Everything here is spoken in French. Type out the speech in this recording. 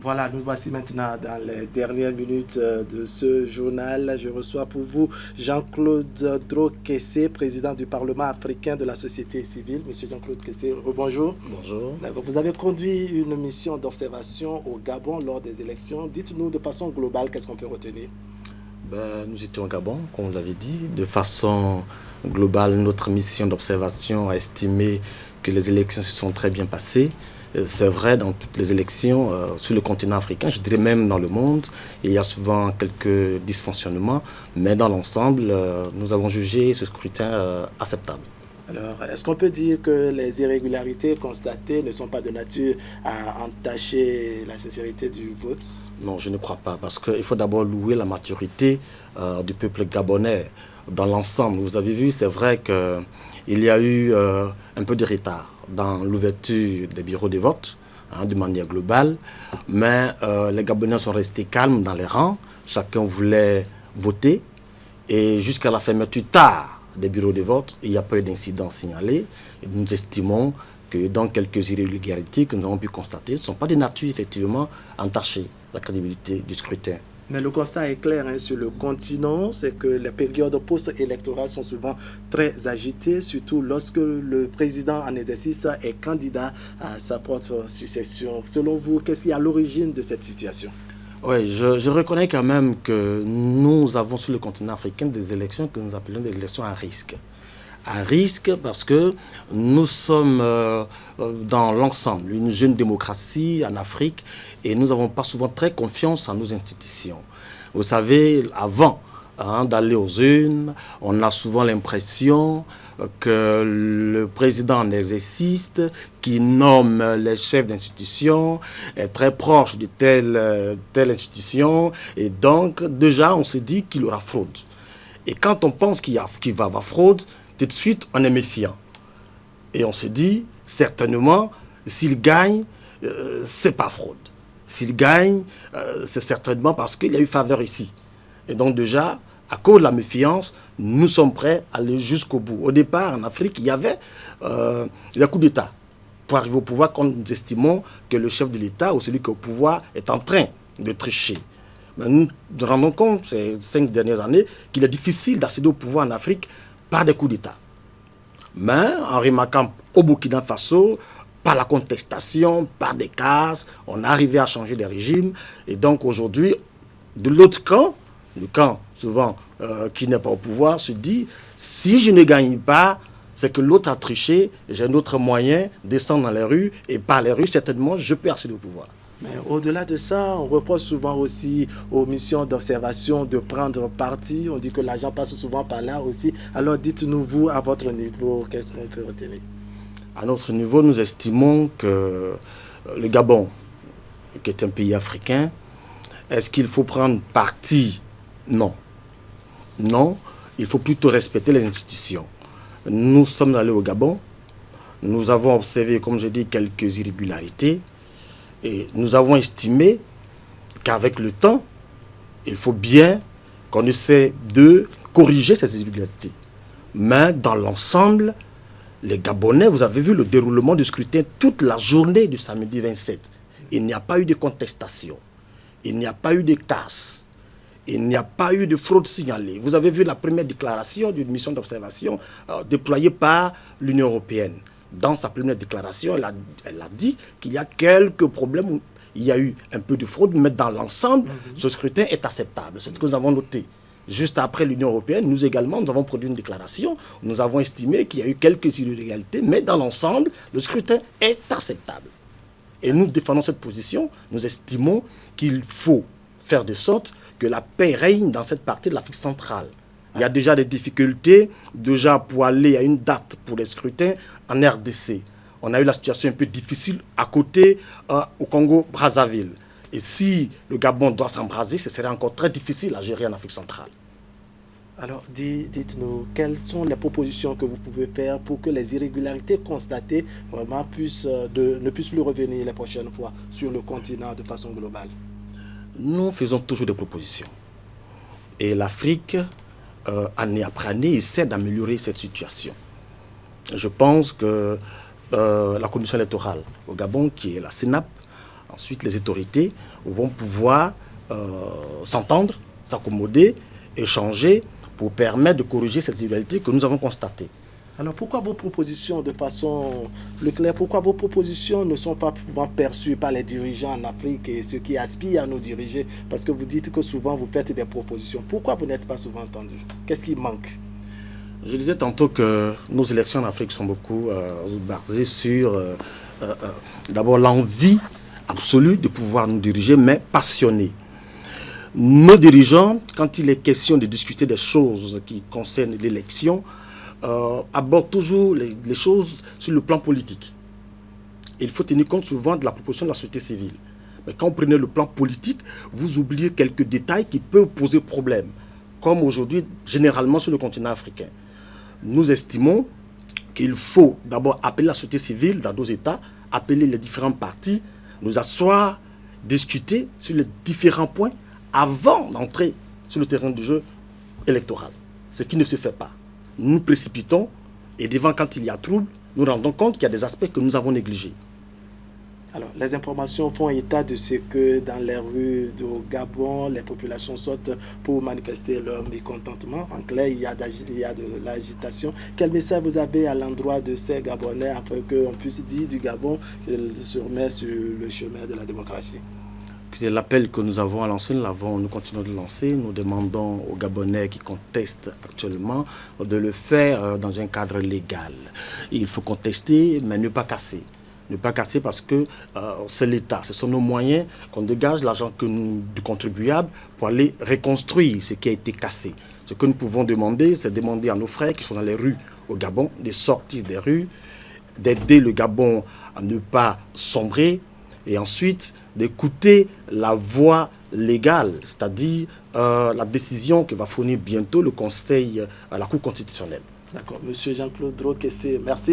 Voilà, nous voici maintenant dans les dernières minutes de ce journal. Je reçois pour vous Jean-Claude Drokessé, président du Parlement africain de la société civile. Monsieur Jean-Claude Kessé, rebonjour. Bonjour. Vous avez conduit une mission d'observation au Gabon lors des élections. Dites-nous de façon globale, qu'est-ce qu'on peut retenir? Nous étions au Gabon, comme vous l'avez dit. De façon globale, notre mission d'observation a estimé que les élections se sont très bien passées. C'est vrai dans toutes les élections sur le continent africain, je dirais même dans le monde. Il y a souvent quelques dysfonctionnements, mais dans l'ensemble, nous avons jugé ce scrutin acceptable. Alors, est-ce qu'on peut dire que les irrégularités constatées ne sont pas de nature à entacher la sincérité du vote? Non, je ne crois pas, parce qu'il faut d'abord louer la maturité du peuple gabonais dans l'ensemble. Vous avez vu, c'est vrai qu'il y a eu un peu de retard dans l'ouverture des bureaux de vote, de manière globale, mais les Gabonais sont restés calmes dans les rangs, chacun voulait voter, et jusqu'à la fermeture tard des bureaux de vote, il n'y a pas eu d'incident signalé. Et nous estimons que dans quelques irrégularités que nous avons pu constater, ne sont pas de nature effectivement à entacher la crédibilité du scrutin. Mais le constat est clair sur le continent, c'est que les périodes post-électorales sont souvent très agitées, surtout lorsque le président en exercice est candidat à sa propre succession. Selon vous, qu'est-ce qui est à l'origine de cette situation? Oui, je reconnais quand même que nous avons sur le continent africain des élections que nous appelons des élections à risque. À risque parce que nous sommes dans l'ensemble une jeune démocratie en Afrique et nous n'avons pas souvent très confiance en nos institutions. Vous savez, avant d'aller aux urnes, on a souvent l'impression que le président en exercice qui nomme les chefs d'institution est très proche de telle institution et donc déjà on se dit qu'il y aura fraude. Et quand on pense qu'il va y avoir fraude, tout de suite, on est méfiant. Et on se dit, certainement, s'il gagne, c'est pas fraude. S'il gagne, c'est certainement parce qu'il y a eu faveur ici. Et donc déjà, à cause de la méfiance, nous sommes prêts à aller jusqu'au bout. Au départ, en Afrique, il y avait le coup d'État. Pour arriver au pouvoir, quand nous estimons que le chef de l'État ou celui qui est au pouvoir est en train de tricher. Mais nous nous rendons compte, ces 5 dernières années, qu'il est difficile d'accéder au pouvoir en Afrique par des coups d'État. Mais en remarquant au Burkina Faso, par la contestation, par des cases, on est arrivé à changer de régime. Et donc aujourd'hui, de l'autre camp, le camp souvent qui n'est pas au pouvoir, se dit, si je ne gagne pas, c'est que l'autre a triché, j'ai un autre moyen, descendre dans les rues, et par les rues, certainement, je peux accéder au pouvoir. Mais au-delà de ça, on reproche souvent aussi aux missions d'observation de prendre parti. On dit que l'argent passe souvent par là aussi. Alors dites-nous, vous, à votre niveau, qu'est-ce qu'on peut retenir? À notre niveau, nous estimons que le Gabon, qui est un pays africain, est-ce qu'il faut prendre parti? Non. Non, il faut plutôt respecter les institutions. Nous sommes allés au Gabon, nous avons observé, comme je dis, quelques irrégularités. Et nous avons estimé qu'avec le temps, il faut bien qu'on essaie de corriger ces irrégularités. Mais dans l'ensemble, les Gabonais, vous avez vu le déroulement du scrutin toute la journée du samedi 27. Il n'y a pas eu de contestation, il n'y a pas eu de casse, il n'y a pas eu de fraude signalée. Vous avez vu la première déclaration d'une mission d'observation déployée par l'Union européenne. Dans sa première déclaration, elle a dit qu'il y a quelques problèmes où il y a eu un peu de fraude, mais dans l'ensemble, ce scrutin est acceptable. C'est ce que nous avons noté. Juste après l'Union européenne, nous également, nous avons produit une déclaration. Nous avons estimé qu'il y a eu quelques irrégularités, mais dans l'ensemble, le scrutin est acceptable. Et nous défendons cette position. Nous estimons qu'il faut faire de sorte que la paix règne dans cette partie de l'Afrique centrale. Il y a déjà des difficultés, déjà pour aller à une date pour les scrutins en RDC. On a eu la situation un peu difficile à côté au Congo-Brazzaville. Et si le Gabon doit s'embraser, ce serait encore très difficile à gérer en Afrique centrale. Alors, dites-nous, quelles sont les propositions que vous pouvez faire pour que les irrégularités constatées vraiment ne puissent plus revenir les prochaines fois sur le continent de façon globale? Nous faisons toujours des propositions. Et l'Afrique, année après année, essaie d'améliorer cette situation. Je pense que la commission électorale au Gabon, qui est la CENAP, Ensuite, les autorités vont pouvoir s'entendre, s'accommoder, échanger pour permettre de corriger cette inégalité que nous avons constatée. Alors pourquoi vos propositions, de façon plus claire, pourquoi vos propositions ne sont pas souvent perçues par les dirigeants en Afrique et ceux qui aspirent à nous diriger? Parce que vous dites que souvent vous faites des propositions. Pourquoi vous n'êtes pas souvent entendus? Qu'est-ce qui manque? Je disais tantôt que nos élections en Afrique sont beaucoup basées sur d'abord l'envie absolue de pouvoir nous diriger, mais passionnés. Nos dirigeants, quand il est question de discuter des choses qui concernent l'élection, abordent toujours les choses sur le plan politique. Il faut tenir compte souvent de la proposition de la société civile. Mais quand vous prenez le plan politique, vous oubliez quelques détails qui peuvent poser problème, comme aujourd'hui, généralement sur le continent africain. Nous estimons qu'il faut d'abord appeler la société civile dans nos États, appeler les différents partis, nous asseoir, discuter sur les différents points avant d'entrer sur le terrain du jeu électoral. Ce qui ne se fait pas. Nous nous précipitons et devant, quand il y a trouble, nous rendons compte qu'il y a des aspects que nous avons négligés. Alors, les informations font état de ce que dans les rues du Gabon, les populations sortent pour manifester leur mécontentement. En clair, il y a de l'agitation. Quel message vous avez à l'endroit de ces Gabonais afin qu'on puisse dire du Gabon qu'il se remet sur le chemin de la démocratie? L'appel que nous avons lancé, nous continuons de lancer. Nous demandons aux Gabonais qui contestent actuellement de le faire dans un cadre légal. Il faut contester, mais ne pas casser. Ne pas casser parce que c'est l'État, ce sont nos moyens qu'on dégage l'argent du contribuable pour aller reconstruire ce qui a été cassé. Ce que nous pouvons demander, c'est demander à nos frères qui sont dans les rues au Gabon de sortir des rues, d'aider le Gabon à ne pas sombrer et ensuite d'écouter la voie légale, c'est-à-dire la décision que va fournir bientôt le Conseil à la Cour constitutionnelle. D'accord, Monsieur Jean-Claude Drokessé, merci.